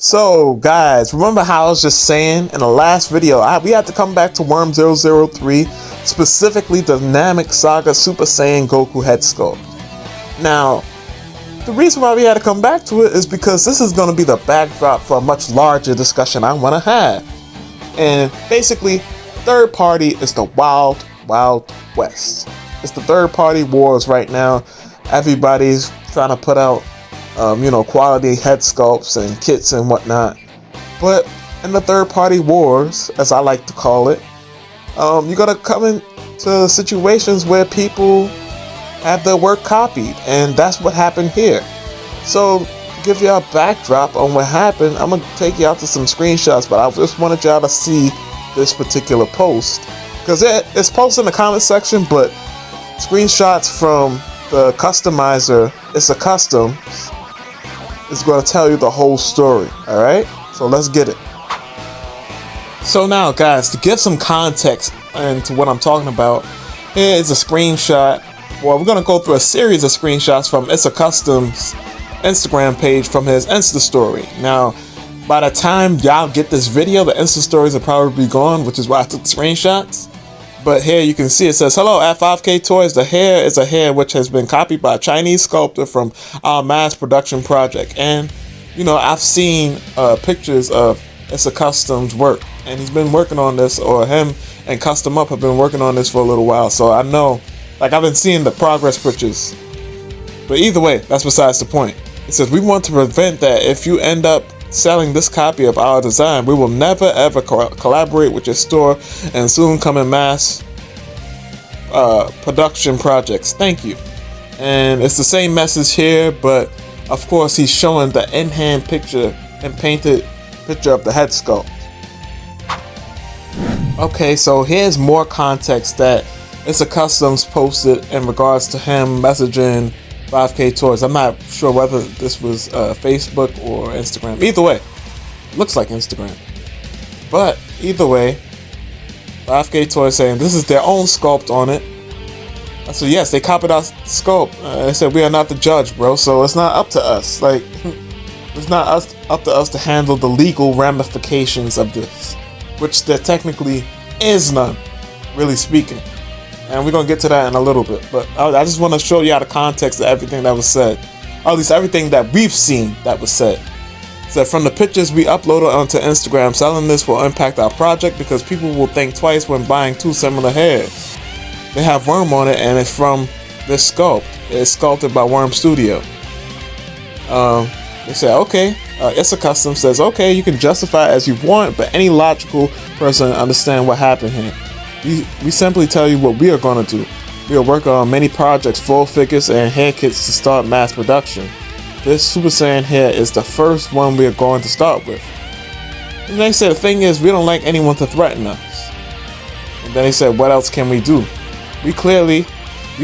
So guys, remember how I was just saying in the last video, we had to come back to Worm 003, specifically the Dynamic Saga Super Saiyan Goku head sculpt. Now, the reason why we had to come back to it is because this is going to be the backdrop for a much larger discussion I want to have. And basically, third party is the Wild West. It's the third party wars right now. Everybody's trying to put out quality head sculpts and kits and whatnot. But in the third party wars, as I like to call it, you're gonna come into situations where people have their work copied, and that's what happened here. So to give you a backdrop on what happened, I'm gonna take you out to some screenshots, but I just wanted y'all to see this particular post because it's posted in the comment section, but screenshots from the customizer, it's a custom, is going to tell you the whole story. Alright, so let's get it. So now guys, to give some context into what I'm talking about, here is a screenshot. Well, we're going to go through a series of screenshots from It's a Custom's Instagram page from his Insta story. Now, by the time y'all get this video, the Insta stories will probably be gone, which is why I took the screenshots. But here you can see it says, "Hello at 5K Toys. The hair is a hair which has been copied by a Chinese sculptor from our mass production project." And I've seen pictures of It's a Custom's work, and he's been working on this, or him and Custom Up have been working on this for a little while. So I know, I've been seeing the progress pictures. But either way, that's besides the point. It says, "We want to prevent that if you end up selling this copy of our design, we will never ever collaborate with your store and soon come in mass production projects. Thank you." And it's the same message here, but of course he's showing the in-hand picture and painted picture of the head sculpt. Okay, so here's more context that It's a Customs posted in regards to him messaging 5K Toys. I'm not sure whether this was Facebook or Instagram. Either way, looks like Instagram. But either way, 5K Toys saying this is their own sculpt on it. So yes, they copied our sculpt. They said we are not the judge, bro. So it's not up to us. It's not up to us to handle the legal ramifications of this, which there technically is none, really speaking. And we're going to get to that in a little bit. But I just want to show you the context of everything that was said. Or at least everything that we've seen that was said. So from the pictures we uploaded onto Instagram, selling this will impact our project because people will think twice when buying two similar hairs. They have Worm on it and it's from this sculpt. It's sculpted by Worm Studio. They said, okay. It's a Custom says, okay, you can justify it as you want, but any logical person understand what happened here. We simply tell you what we are going to do. We are working on many projects, full figures, and hair kits to start mass production. This Super Saiyan hair is the first one we are going to start with. And they said, the thing is, we don't like anyone to threaten us. And then they said, what else can we do? We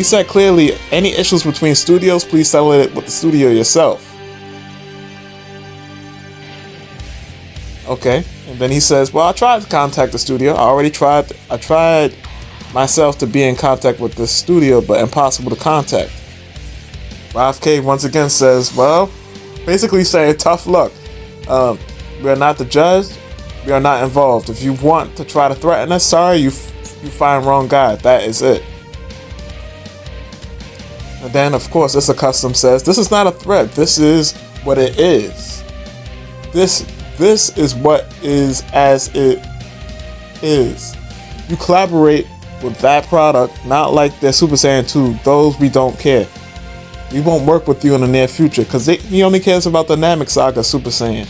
said clearly, any issues between studios, please settle it with the studio yourself. Okay, and then he says, well, I tried to contact the studio. I tried myself to be in contact with the studio, but impossible to contact. 5K once again says, well, basically saying tough luck. We are not the judge. We are not involved. If you want to try to threaten us, sorry, you find wrong guy. That is it. And then, of course, It's a Custom says, this is not a threat. This is what it is. This is what is as it is. You collaborate with that product, not like their Super Saiyan 2. Those we don't care. We won't work with you in the near future because he only cares about the Dynamic Saga Super Saiyan.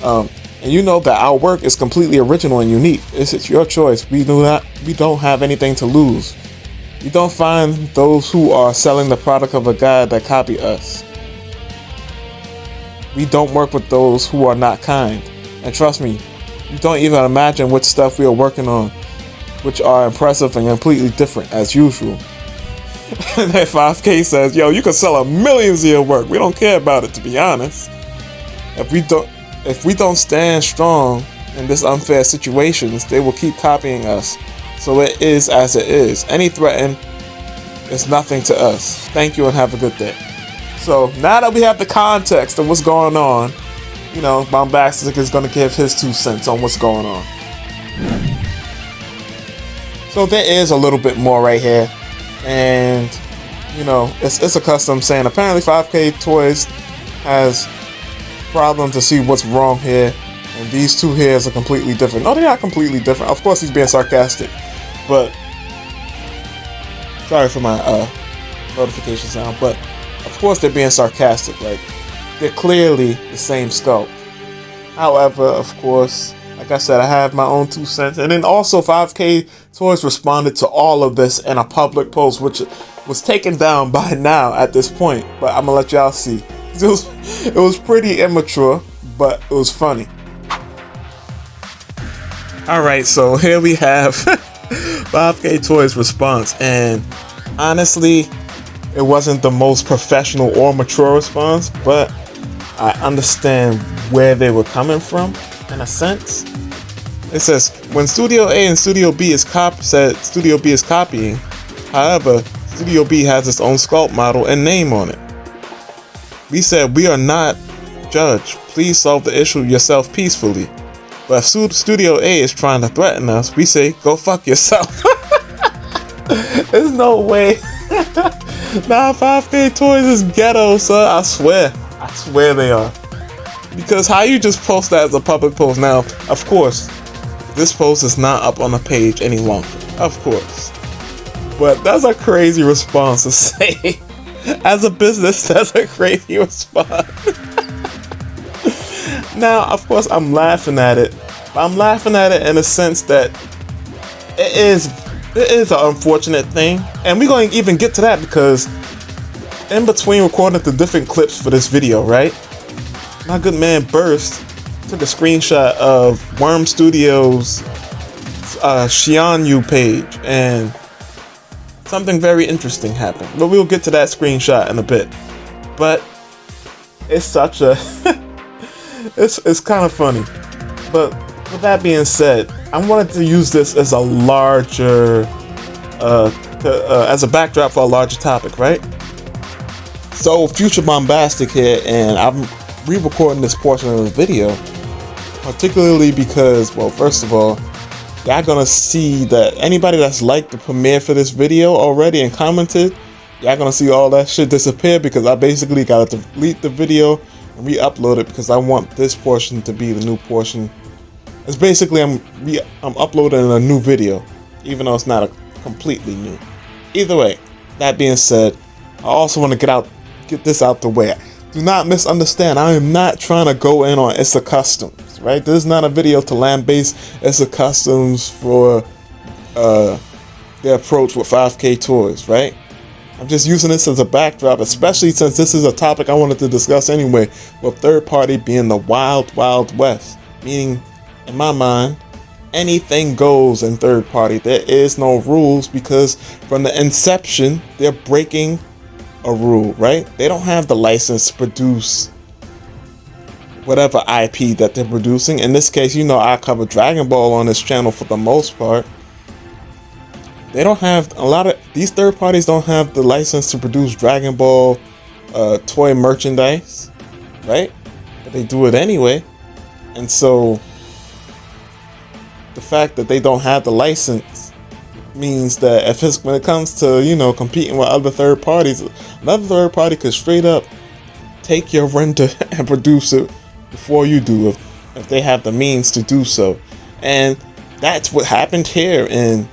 And you know that our work is completely original and unique. It's your choice. We don't have anything to lose. You don't find those who are selling the product of a guy that copy us. We don't work with those who are not kind. And trust me, you don't even imagine what stuff we are working on, which are impressive and completely different as usual. And then 5K says, yo, you can sell millions of your work. We don't care about it, to be honest. If we don't stand strong in this unfair situations, they will keep copying us. So it is as it is. Any threat is nothing to us. Thank you and have a good day. So now that we have the context of what's going on, you know, Bombastic is going to give his 2 cents on what's going on. So there is a little bit more right here, and you know, it's a custom saying apparently 5K Toys has problem to see what's wrong here, and these two hairs are completely different. No, they're not completely different. Of course he's being sarcastic, but sorry for my notification sound, but of course they're being sarcastic. Like, they're clearly the same sculpt. However, of course, like I said, I have my own 2 cents. And then also 5K Toys responded to all of this in a public post, which was taken down by now at this point. But I'm gonna let y'all see. It was pretty immature, but it was funny. Alright, so here we have 5K Toys response. And honestly, it wasn't the most professional or mature response, but I understand where they were coming from in a sense. It says when Studio A and Studio B is Studio B is copying. However, Studio B has its own sculpt model and name on it. We said we are not judge. Please solve the issue yourself peacefully. But if Studio A is trying to threaten us, we say go fuck yourself. There's no way. Nah, 5K Toys is ghetto, sir. I swear they are. Because how you just post that as a public post? Now, of course, this post is not up on the page any longer. Of course. But that's a crazy response to say. As a business, that's a crazy response. Now, of course, I'm laughing at it. But I'm laughing at it in a sense that it is an unfortunate thing. And we're going to even get to that because in between recording the different clips for this video, right? My good man Burst took a screenshot of Worm Studios' Xianyu page, and something very interesting happened. But we'll get to that screenshot in a bit. But it's such a it's kind of funny. But with that being said, I wanted to use this as a larger as a backdrop for a larger topic, right? So Future Bombastic here, and I'm re-recording this portion of the video, particularly because, well, first of all, y'all gonna see that anybody that's liked the premiere for this video already and commented, y'all gonna see all that shit disappear because I basically gotta delete the video and re-upload it because I want this portion to be the new portion. It's basically I'm uploading a new video, even though it's not completely new. Either way, that being said, I also want to get this out the way. Do not misunderstand. I am not trying to go in on It's a Customs, right? This is not a video to land-base It's a Customs for their approach with 5K Toys, right? I'm just using this as a backdrop, especially since this is a topic I wanted to discuss anyway, with third party being the wild, wild west. Meaning, in my mind, anything goes in third party. There is no rules because from the inception, they're breaking a rule, right? They don't have the license to produce whatever IP that they're producing. In this case, you know, I cover Dragon Ball on this channel for the most part. They don't have a lot of these third parties don't have the license to produce Dragon Ball toy merchandise, right? But they do it anyway. And so the fact that they don't have the license means that when it comes to, you know, competing with other third parties, another third party could straight up take your render and produce it before you do, if they have the means to do so. And that's what happened here. And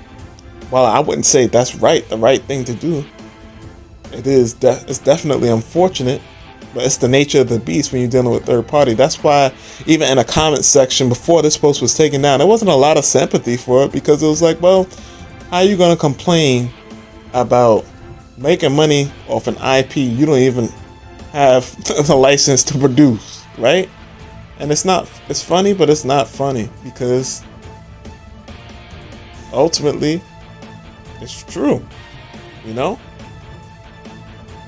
while I wouldn't say that's the right thing to do, it's definitely unfortunate, but it's the nature of the beast when you're dealing with third party. That's why even in a comment section before this post was taken down, there wasn't a lot of sympathy for it, because it was like, well, how are you going to complain about making money off an IP you don't even have a license to produce, right? And it's funny, but it's not funny, because ultimately it's true, you know?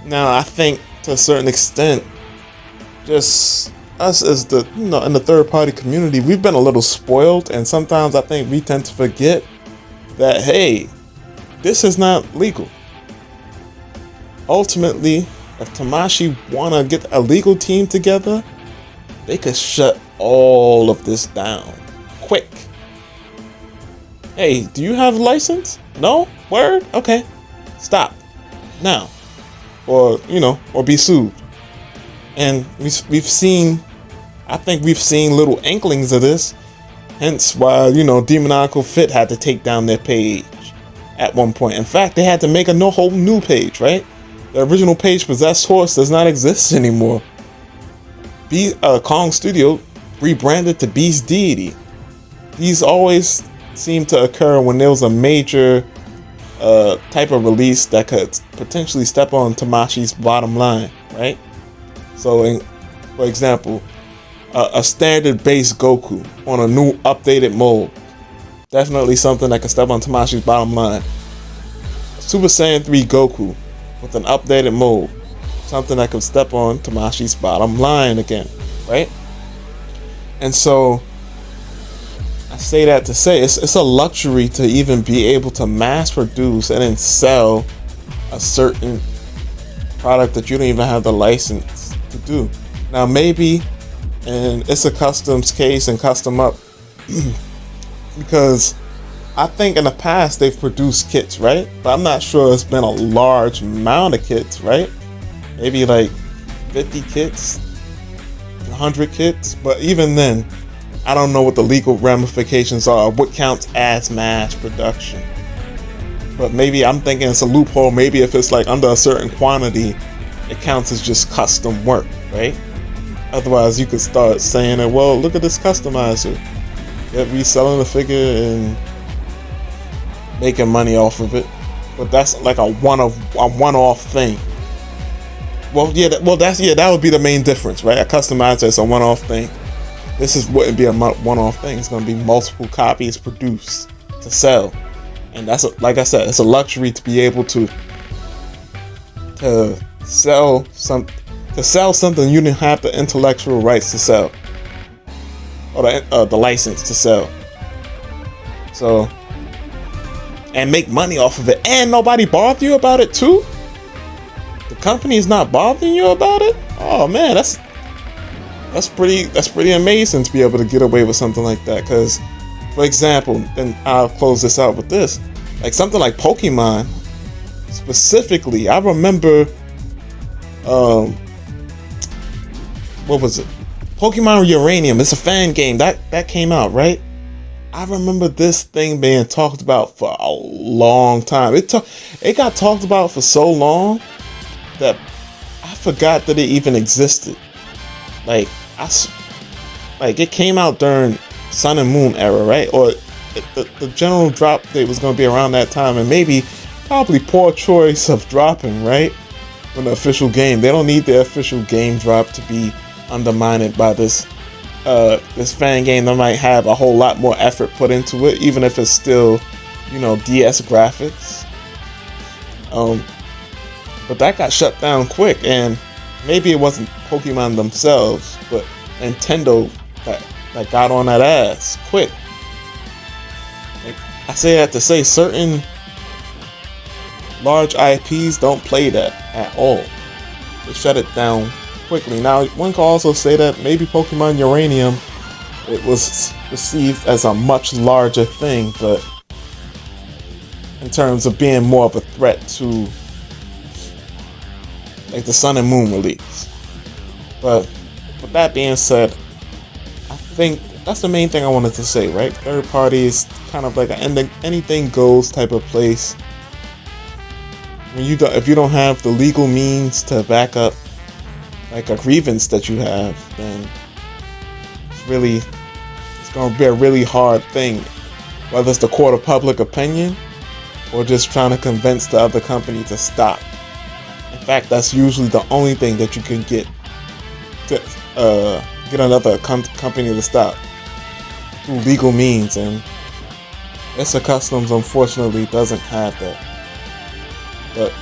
Now, I think to a certain extent, just us as the, you know, in the third party community, we've been a little spoiled, and sometimes I think we tend to forget that, hey, this is not legal. Ultimately, if Tamashii wanna get a legal team together, they could shut all of this down quick. Hey, do you have a license? No? Word? Okay. Stop. Now. Or, or be sued. And we've seen, I think we've seen little inklings of this. Hence why, Demoniacal Fit had to take down their page at one point. In fact, they had to make a whole new page, right? The original page, Possessed Horse, does not exist anymore. Kong Studio rebranded to Beast Deity. These always seem to occur when there was a major type of release that could potentially step on Tamashi's bottom line, right? So, for example, a standard base Goku on a new updated mold. Definitely something that could step on Tamashi's bottom line. Super Saiyan 3 Goku with an updated mold. Something that could step on Tamashi's bottom line again, right? And so, I say that to say it's a luxury to even be able to mass produce and then sell a certain product that you don't even have the license to do. Now maybe, and it's a customs case and custom up because I think in the past they've produced kits, right? But I'm not sure it's been a large amount of kits, right? Maybe like 50 kits, 100 kits, but even then, I don't know what the legal ramifications are, what counts as mass production. But maybe I'm thinking it's a loophole. Maybe if it's like under a certain quantity, it counts as just custom work, right? Otherwise, you could start saying that, well, look at this customizer. They're reselling the figure and making money off of it. But that's like a one-off thing. Well, yeah, that would be the main difference, right? A customizer is a one-off thing. This wouldn't be a one-off thing. It's going to be multiple copies produced to sell, and that's like I said, it's a luxury to be able to sell something you didn't have the intellectual rights to sell or the license to sell. So, and make money off of it, and nobody bother you about it too. The company is not bothering you about it. Oh man, that's pretty amazing to be able to get away with something like that. Because, for example, and I'll close this out with this, like something like Pokemon, specifically, I remember, what was it? Pokemon Uranium. It's a fan game that came out, right? I remember this thing being talked about for a long time. It got talked about for so long that I forgot that it even existed. Like it came out during Sun and Moon era, right? Or the general drop date was going to be around that time, and probably poor choice of dropping, right? When the official game, they don't need their official game drop to be undermined by this fan game that might have a whole lot more effort put into it, even if it's still, DS graphics. But that got shut down quick, and maybe it wasn't Pokemon themselves, but Nintendo that got on that ass quick. Like, I say that to say certain large IPs don't play that at all. They shut it down quickly. Now, one can also say that maybe Pokemon Uranium, it was received as a much larger thing, but in terms of being more of a threat to like the Sun and Moon release. But with that being said, I think that's the main thing I wanted to say, right? Third party is kind of like an anything goes type of place. If you don't have the legal means to back up like a grievance that you have, then it's going to be a really hard thing, whether it's the court of public opinion or just trying to convince the other company to stop. In fact, that's usually the only thing that you can get to get another company to stop through legal means, and Issa Customs unfortunately doesn't have that. But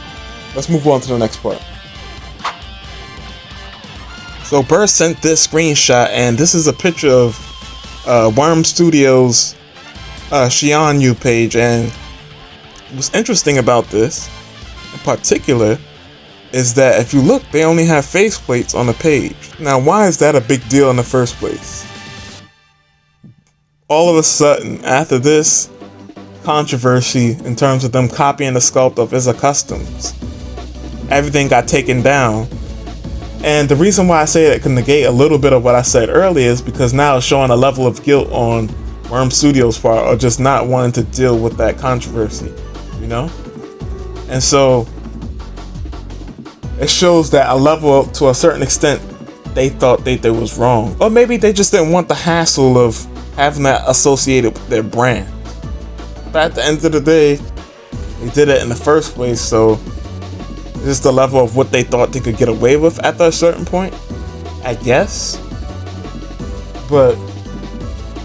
let's move on to the next part. So Burst sent this screenshot, and this is a picture of Worm Studios' Xianyu page, and what's interesting about this in particular is that if you look, they only have faceplates on the page. Now, why is that a big deal in the first place? All of a sudden, after this controversy in terms of them copying the sculpt of Accusations, everything got taken down. And the reason why I say that can negate a little bit of what I said earlier is because now it's showing a level of guilt on Worm Studios' part, or just not wanting to deal with that controversy, you know? And so it shows that a level, to a certain extent, they thought they was wrong. Or maybe they just didn't want the hassle of having that associated with their brand. But at the end of the day, they did it in the first place, so just the level of what they thought they could get away with at a certain point, I guess. But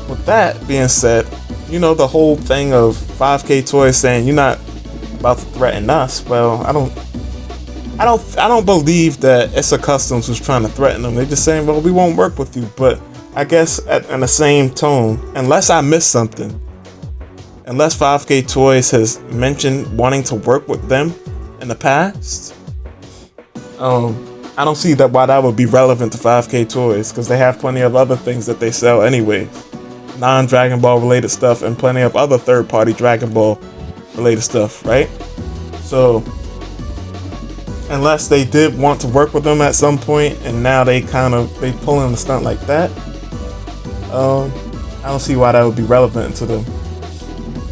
with that being said, you know, the whole thing of 5K Toys saying you're not about to threaten us. Well, I don't believe that Accusations was trying to threaten them. They're just saying, well, we won't work with you. But I guess in the same tone, unless I missed something, unless 5K Toys has mentioned wanting to work with them in the past, I don't see that why that would be relevant to 5K Toys, because they have plenty of other things that they sell anyway, non-Dragon Ball related stuff, and plenty of other third-party Dragon Ball related stuff, right? So unless they did want to work with them at some point, and now they pulling the stunt like that, I don't see why that would be relevant to them.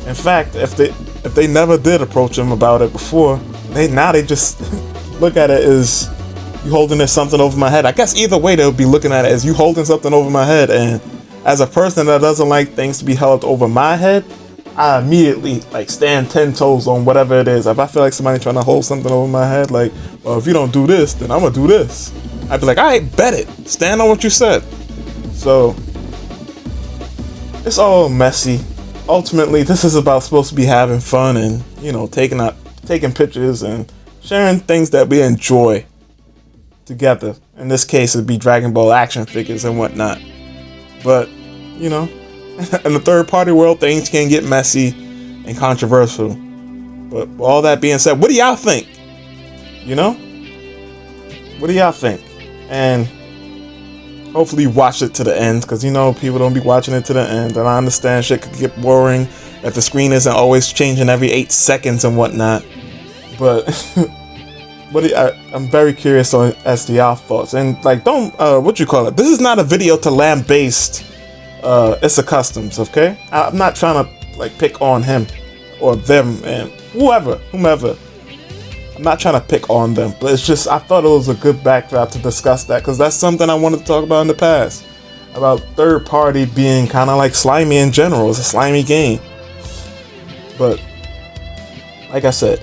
In fact, if they never did approach them about it before, they just look at it as you holding this something over my head. I guess either way they'll be looking at it as you holding something over my head, and as a person that doesn't like things to be held over my head, I immediately stand 10 toes on whatever it is. If I feel like somebody trying to hold something over my head, like, well, if you don't do this, then I'm gonna do this, I'd be like, all right, bet it, stand on what you said. So it's all messy. Ultimately, this is about supposed to be having fun and, you know, taking pictures and sharing things that we enjoy together. In this case, it'd be Dragon Ball action figures and whatnot. But, you know, in the third-party world, things can get messy and controversial. But with all that being said, what do y'all think? You know? What do y'all think? And hopefully you watch it to the end, because, you know, people don't be watching it to the end. And I understand shit could get boring if the screen isn't always changing every 8 seconds and whatnot. But I'm very curious as to y'all thoughts. And don't this is not a video to lambaste Accusations, okay? I'm not trying to pick on him or them and whomever. I'm not trying to pick on them, but it's just I thought it was a good backdrop to discuss that, because that's something I wanted to talk about in the past, about third party being kind of like slimy in general. It's a slimy game. But like I said,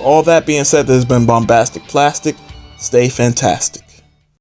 all that being said, this has been Bombastic Plastic. Stay fantastic.